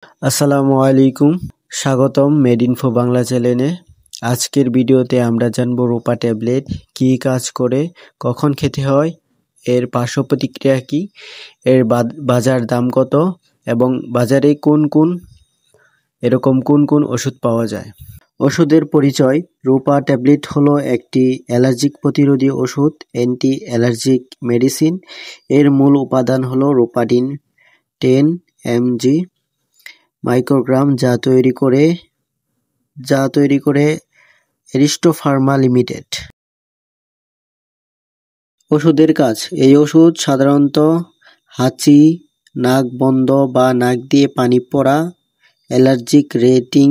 আসসালামু আলাইকুম, স্বাগতম মেড ইনফো বাংলা চ্যানেলে। আজকের ভিডিওতে আমরা জানবো রূপা ট্যাবলেট কি কাজ করে, কখন খেতে হয়, এর পার্শ্ব প্রতিক্রিয়া কি, এর বাজার দাম কত এবং বাজারে কোন কোন ওষুধ পাওয়া যায়। ওষুধের পরিচয়। রূপা ট্যাবলেট হলো একটি অ্যালার্জিক প্রতিরোধী ওষুধ, অ্যান্টি অ্যালার্জিক মেডিসিন। এর মূল উপাদান হলো রূপাডিন 10 mg মাইক্রোগ্রাম, যা তৈরি করে এরিস্টো ফার্মা লিমিটেড। ওষুধের কাজ। এই ওষুধ সাধারণত হাঁচি, নাক বন্ধ বা নাক দিয়ে পানি পড়া, অ্যালার্জিক রেটিং,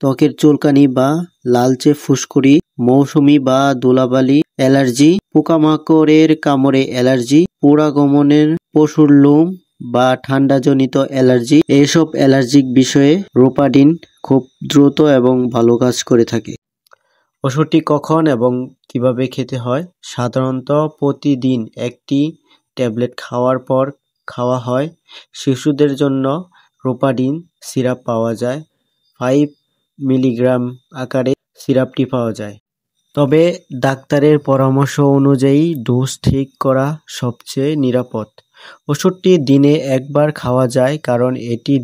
ত্বকের চুলকানি বা লালচে ফুসকুড়ি, মৌসুমি বা ধুলাবালি অ্যালার্জি, পোকামাকড়ের কামড়ে অ্যালার্জি, পুরাগমনের পশুর লোম বা ঠান্ডাজনিত অ্যালার্জি, এসব অ্যালার্জিক বিষয়ে রূপাডিন খুব দ্রুত এবং ভালো কাজ করে থাকে। ওষুধটি কখন এবং কিভাবে খেতে হয়। সাধারণত প্রতিদিন একটি ট্যাবলেট খাওয়ার পর খাওয়া হয়। শিশুদের জন্য রূপাডিন সিরাপ পাওয়া যায়, 5 মিলিগ্রাম আকারে সিরাপটি পাওয়া যায়। তবে ডাক্তারের পরামর্শ অনুযায়ী ডোজ ঠিক করা সবচেয়ে নিরাপদ। ওষুধটি দিনে একবার খাওয়া যায় কারণ এটি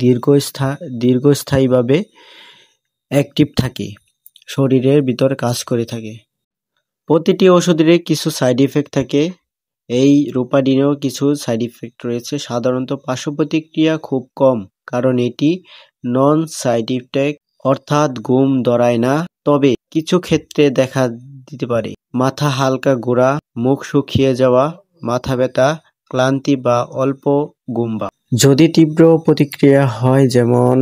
দীর্ঘস্থায়ীভাবে অ্যাক্টিভ থাকে, শরীরের ভিতর কাজ করে থাকে। প্রতিটি ওষুধের কিছু সাইড ইফেক্ট থাকে। এই রূপাডিনেও কিছু সাইড ইফেক্ট রয়েছে। সাধারণত পার্শ্ব প্রতিক্রিয়া খুব কম কারণ এটি নন সাইড ইফেক্ট, অর্থাৎ ঘুম ধরায় না। তবে কিছু ক্ষেত্রে দেখা দিতে পারে মাথা হালকা ঘোরা, মুখ শুকিয়ে যাওয়া, মাথা ব্যথা, ক্লান্তি বা অল্প ঘুম। যদি তীব্র প্রতিক্রিয়া হয়, যেমন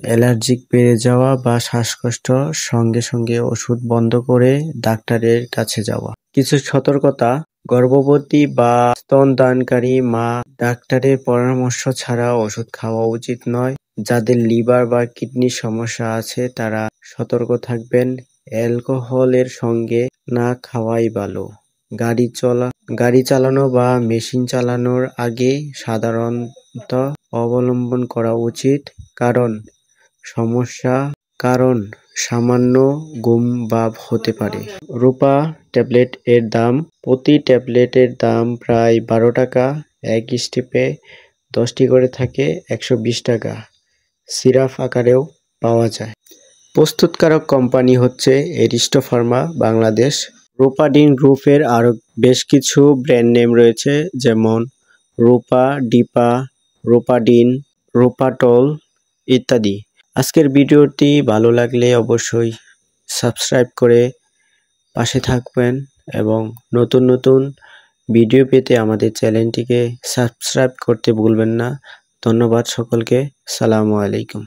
অ্যালার্জিক বেড়ে যাওয়া বা শ্বাসকষ্ট, সঙ্গে সঙ্গে ওষুধ বন্ধ করে ডাক্তারের কাছে যাওয়া। কিছু সতর্কতা। গর্ভবতী বা স্তনদানকারী মা ডাক্তারের পরামর্শ ছাড়া ওষুধ খাওয়া উচিত নয়। যাদের লিভার বা কিডনির সমস্যা আছে তারা সতর্ক থাকবেন। অ্যালকোহলের সঙ্গে না খাওয়াই ভালো। গাড়ি চালানো বা মেশিন চালানোর আগে সাবধানতা অবলম্বন করা উচিত, কারণ সামান্য ঘুম ভাব হতে পারে। রূপা ট্যাবলেট এর দাম। প্রতি ট্যাবলেটের দাম প্রায় 12 টাকা। এক স্টেপে 10টি করে থাকে, 120 টাকা। সিরাপ আকারেও পাওয়া যায়। প্রস্তুতকারক কোম্পানি হচ্ছে এরিস্টো ফার্মা বাংলাদেশ। রূপাডিন গ্রুপের আরও বেশ কিছু ব্র্যান্ড নেম রয়েছে, যেমন রূপা, ডিপা, রূপাডিন, রূপাটল ইত্যাদি। আজকের ভিডিওটি ভালো লাগলে অবশ্যই সাবস্ক্রাইব করে পাশে থাকবেন এবং নতুন নতুন ভিডিও পেতে আমাদের চ্যানেলটিকে সাবস্ক্রাইব করতে ভুলবেন না। ধন্যবাদ সকলকে। সালামু আলাইকুম।